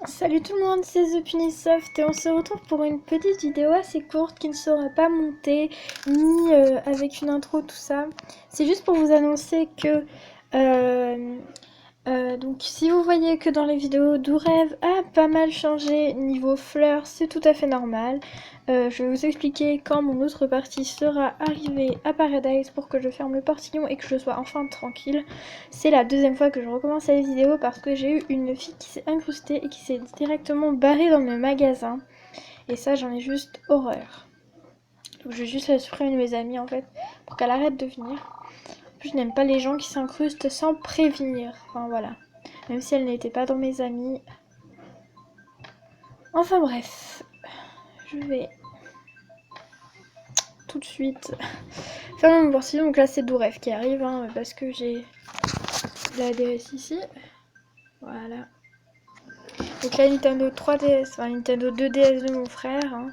Salut tout le monde, c'est ThePuniSoft et on se retrouve pour une petite vidéo assez courte qui ne sera pas montée ni avec une intro tout ça. C'est juste pour vous annoncer que euh, donc si vous voyez que dans les vidéos Dourev a pas mal changé niveau fleurs, c'est tout à fait normal. Je vais vous expliquer quand mon autre partie sera arrivée à Paradise pour que je ferme le portillon et que je sois enfin tranquille. C'est la deuxième fois que je recommence la vidéo parce que j'ai eu une fille qui s'est incrustée et qui s'est directement barrée dans le magasin. Et ça, j'en ai juste horreur. Donc je vais juste la supprimer de mes amis en fait pour qu'elle arrête de venir. En plus, je n'aime pas les gens qui s'incrustent sans prévenir. Enfin voilà. Même si elle n'était pas dans mes amis. Enfin bref. Je vais tout de suite faire mon portillon. Donc là, c'est Dourev qui arrive hein, parce que j'ai la DS ici. Voilà. Donc la Nintendo 3DS, enfin Nintendo 2DS de mon frère. Hein,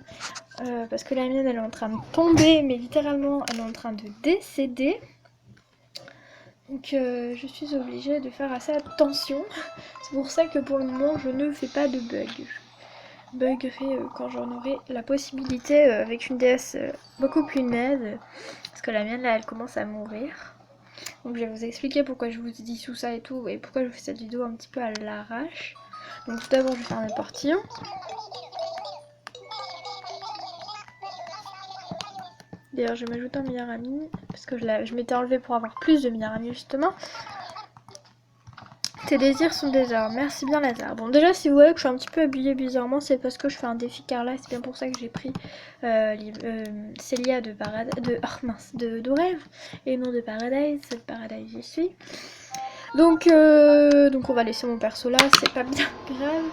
parce que la mienne, elle est en train de tomber. Mais littéralement, elle est en train de décéder. Donc je suis obligée de faire assez attention. C'est pour ça que pour le moment, je ne fais pas de buggerai quand j'en aurai la possibilité avec une DS beaucoup plus neuve. Parce que la mienne, là, elle commence à mourir. Donc je vais vous expliquer pourquoi je vous dis tout ça et tout. Et pourquoi je fais cette vidéo un petit peu à l'arrache. Donc tout d'abord, je vais faire mes portillons. D'ailleurs, je vais m'ajouter un meilleur ami. Parce que je m'étais enlevée pour avoir plus de meilleurs amis, justement. Tes désirs sont des ordres. Merci bien Lazare. Bon déjà si vous voyez que je suis un petit peu habillée bizarrement, c'est parce que je fais un défi Carla, c'est bien pour ça que j'ai pris Célia de Dourev et non de Paradise. Paradise j'y suis. Donc on va laisser mon perso là, c'est pas bien grave.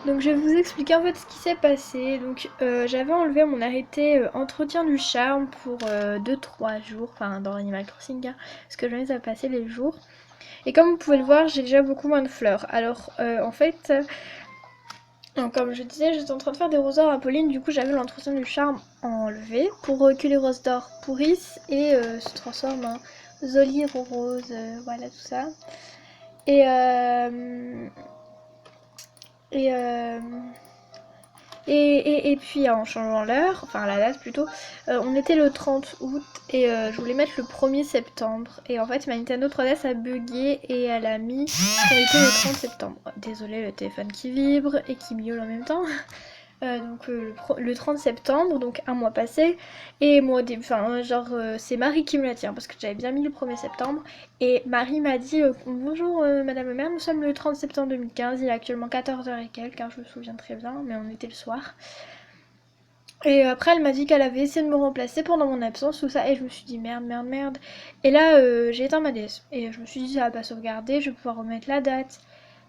Donc je vais vous expliquer en fait ce qui s'est passé. Donc j'avais enlevé mon arrêté entretien du charme pour 2-3 jours, enfin dans Animal Crossing, hein, parce que j'en ai à passer les jours. Et comme vous pouvez le voir, j'ai déjà beaucoup moins de fleurs. Alors, en fait, donc, comme je disais, j'étais en train de faire des roses d'or à Pauline. Du coup, j'avais l'entretien du charme enlevé pour que les roses d'or pourrissent et se transforment en Zoli, rose, voilà tout ça. Et, et, euh, et puis en changeant l'heure, enfin la date plutôt, on était le 30 août et je voulais mettre le 1er septembre. Et en fait ma Nintendo 3DS a bugué et elle a mis qu'on était le 30 septembre. Désolée, le téléphone qui vibre et qui miaule en même temps. Le 30 septembre, donc un mois passé, et moi, c'est Marie qui me l'a dit, hein, parce que j'avais bien mis le 1er septembre, et Marie m'a dit bonjour madame le maire, nous sommes le 30 septembre 2015, il est actuellement 14h et quelques, hein, je me souviens très bien, mais on était le soir. Et après elle m'a dit qu'elle avait essayé de me remplacer pendant mon absence, tout ça, et je me suis dit merde, merde, merde. Et là j'ai éteint ma DS, et je me suis dit ça va pas sauvegarder, je vais pouvoir remettre la date.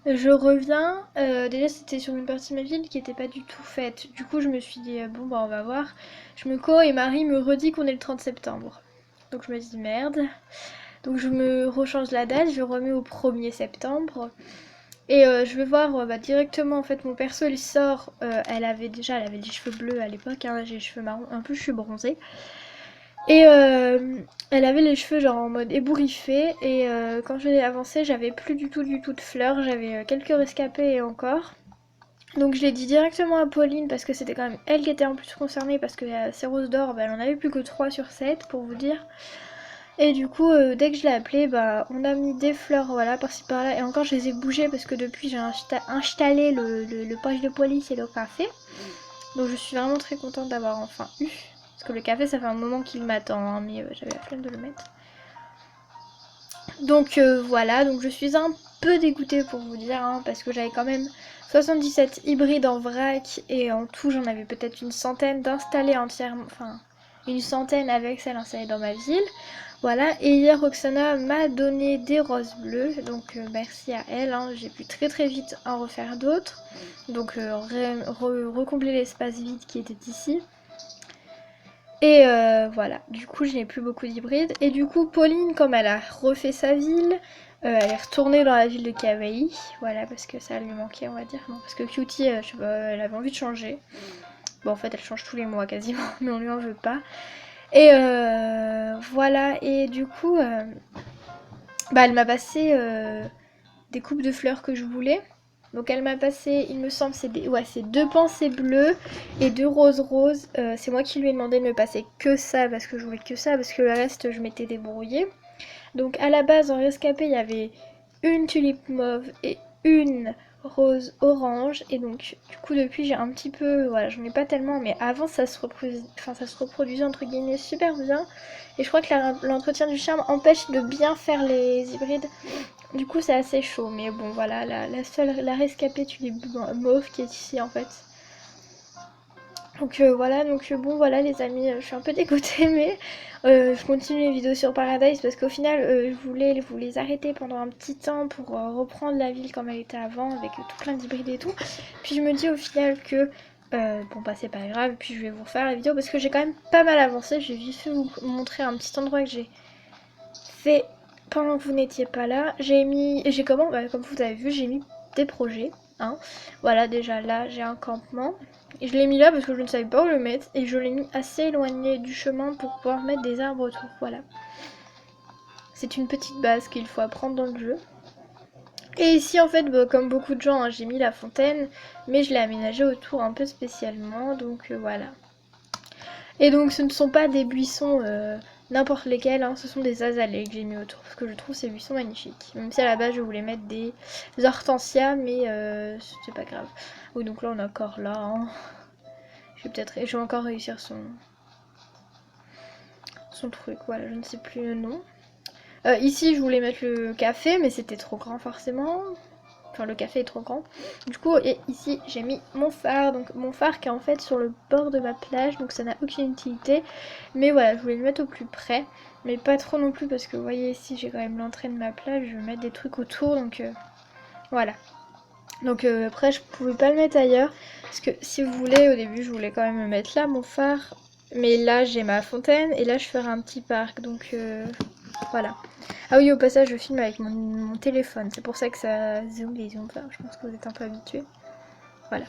Je reviens, déjà c'était sur une partie de ma ville qui était pas du tout faite. Du coup je me suis dit bon bah on va voir. Je me cours et Marie me redit qu'on est le 30 septembre. Donc je me dis merde. Donc je me rechange la date, je remets au 1er septembre. Et je vais voir directement en fait mon perso il sort. Elle avait des cheveux bleus à l'époque, hein, là j'ai les cheveux marrons, un peu je suis bronzée. Et elle avait les cheveux genre en mode ébouriffé et quand je l'ai avancé j'avais plus du tout de fleurs, j'avais quelques rescapés et encore. Donc je l'ai dit directement à Pauline parce que c'était quand même elle qui était en plus concernée parce que ces roses d'or, bah, elle en avait plus que 3 sur 7 pour vous dire. Et du coup dès que je l'ai appelée, bah, on a mis des fleurs voilà par-ci par-là et encore je les ai bougées parce que depuis j'ai installé le poche de police et le café. Donc je suis vraiment très contente d'avoir enfin eu. Parce que le café, ça fait un moment qu'il m'attend, hein, mais j'avais la flemme de le mettre. Donc voilà, donc je suis un peu dégoûtée pour vous dire, hein, parce que j'avais quand même 77 hybrides en vrac, et en tout j'en avais peut-être une centaine d'installés entièrement, enfin une centaine avec celle installée dans ma ville. Voilà, et hier Roxana m'a donné des roses bleues, donc merci à elle, hein, j'ai pu très très vite en refaire d'autres. Donc recombler l'espace vide qui était ici. Et voilà, du coup je n'ai plus beaucoup d'hybrides. Et du coup Pauline, comme elle a refait sa ville, elle est retournée dans la ville de Kawaii. Voilà, parce que ça lui manquait on va dire. Non, parce que Cutie, je sais pas, elle avait envie de changer. Bon en fait elle change tous les mois quasiment, mais on lui en veut pas. Et voilà, et du coup, bah, elle m'a passé des coupes de fleurs que je voulais. Donc elle m'a passé, il me semble, c'est 2 pensées bleues et 2 roses roses. C'est moi qui lui ai demandé de me passer que ça parce que je voulais que ça, parce que le reste je m'étais débrouillée. Donc à la base en rescapé il y avait une tulipe mauve et une rose orange, et donc du coup depuis j'ai un petit peu, voilà, j'en ai pas tellement, mais avant ça se reproduisait entre guillemets super bien, et je crois que l'entretien du charme empêche de bien faire les hybrides, du coup c'est assez chaud, mais bon voilà, la rescapée tulipe mauve qui est ici en fait. Donc voilà, donc bon voilà les amis, je suis un peu dégoûtée, mais je continue les vidéos sur Paradise parce qu'au final je voulais vous les arrêter pendant un petit temps pour reprendre la ville comme elle était avant avec tout plein d'hybrides et tout. Puis je me dis au final que bon bah c'est pas grave, puis je vais vous refaire la vidéo parce que j'ai quand même pas mal avancé. Je vais vite fait vous montrer un petit endroit que j'ai fait pendant que vous n'étiez pas là. Comme vous avez vu, j'ai mis des projets. Hein. Voilà, déjà là j'ai un campement. Et je l'ai mis là parce que je ne savais pas où le mettre. Et je l'ai mis assez éloigné du chemin pour pouvoir mettre des arbres autour. Voilà. C'est une petite base qu'il faut apprendre dans le jeu. Et ici en fait, bah, comme beaucoup de gens, hein, j'ai mis la fontaine. Mais je l'ai aménagée autour un peu spécialement. Donc voilà. Et donc ce ne sont pas des buissons n'importe lesquels, hein, ce sont des azalées que j'ai mis autour. Parce que je trouve ces buissons magnifiques. Même si à la base je voulais mettre des hortensias, mais c'est pas grave. Oui, donc là on est encore là. Hein. Je vais encore réussir son truc, voilà, je ne sais plus le nom. Ici je voulais mettre le café, mais c'était trop grand forcément. Enfin le café est trop grand. Du coup et ici j'ai mis mon phare. Donc mon phare qui est en fait sur le bord de ma plage. Donc ça n'a aucune utilité. Mais voilà, je voulais le mettre au plus près. Mais pas trop non plus parce que vous voyez ici j'ai quand même l'entrée de ma plage. Je vais mettre des trucs autour. Donc voilà. Donc après je pouvais pas le mettre ailleurs. Parce que si vous voulez, au début je voulais quand même me mettre là mon phare. Mais là j'ai ma fontaine et là je ferai un petit parc. Donc voilà. Ah oui, au passage je filme avec mon téléphone. C'est pour ça que ça zoom les zooms. Enfin, je pense que vous êtes un peu habitués. Voilà.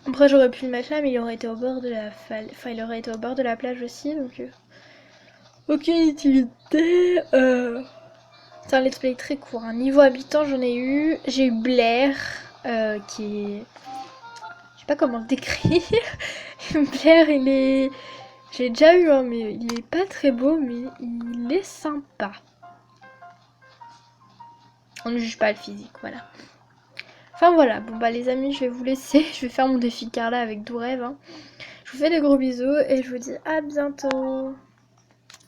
Après j'aurais pu le mettre là, mais il aurait été au bord de la il aurait été au bord de la plage aussi. Donc aucune utilité. C'est un let's play très court. Hein. Niveau habitant, j'en ai eu. J'ai eu Blair, qui est... Je sais pas comment le décrire. Blair, il est... J'ai déjà eu, hein, mais il est pas très beau, mais il est sympa. On ne juge pas le physique, voilà. Enfin voilà, bon bah les amis, je vais vous laisser. Je vais faire mon défi Carla avec Doux Rêve. Hein. Je vous fais des gros bisous et je vous dis à bientôt.